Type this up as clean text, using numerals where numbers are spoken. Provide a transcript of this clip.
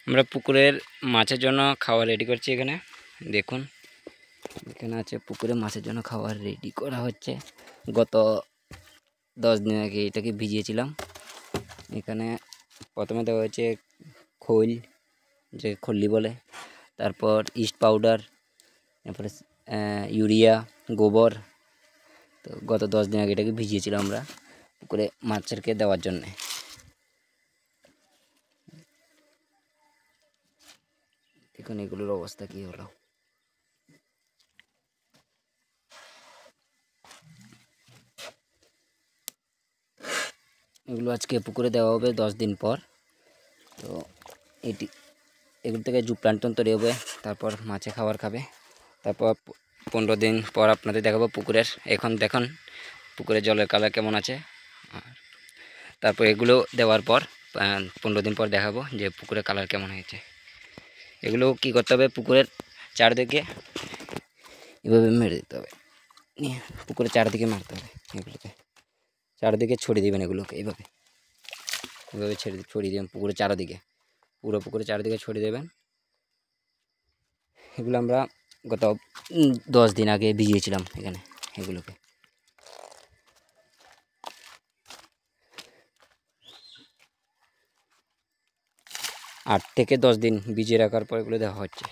আমরা পুকুরের মাছের জন্য খাবার রেডি করছি। এখানে দেখুন, এখানে আছে পুকুরে মাছের জন্য খাবার রেডি করা হচ্ছে। গত 10 দিন আগে এটাকে ভিজিয়েছিলাম। এখানে প্রথমে দেওয়া হয়েছে খৈল, যে খল্লি বলে, তারপর ইস্ট পাউডার, তারপরে ইউরিয়া, গোবর। তো গত 10 দিন আগে এটাকে ভিজিয়েছিলাম আমরা পুকুরে মাছেরকে দেওয়ার জন্যে। এখন এগুলোর অবস্থা কি হলো। এগুলো আজকে পুকুরে দেওয়া হবে 10 দিন পর। তো এগুলো থেকে জুপ্লান্টন তৈরি হবে, তারপর মাছে খাবার খাবে। তারপর 15 দিন পর আপনাদের দেখাবো পুকুরের। এখন দেখুন পুকুরের জলের কালার কেমন আছে। তারপর এগুলো দেওয়ার পর 15 দিন পর দেখাবো যে পুকুরের কালার কেমন হয়েছে। এগুলো কি করতে হবে, পুকুরের চারদিকে এভাবে মেরে দিতে হবে। পুকুরের চারদিকে মারতে হবে, এগুলোকে চারদিকে ছড়িয়ে দেবেন। এগুলোকে এভাবে ছড়িয়ে দেবেন পুকুরের চারদিকে, পুরো পুকুরের চারদিকে ছড়িয়ে দেবেন। এগুলো আমরা গত 10 দিন আগে ভিজিয়েছিলাম এখানে। এগুলোকে 8 থেকে 10 দিন ভিজিয়ে রাখার পর এগুলো দেওয়া হচ্ছে।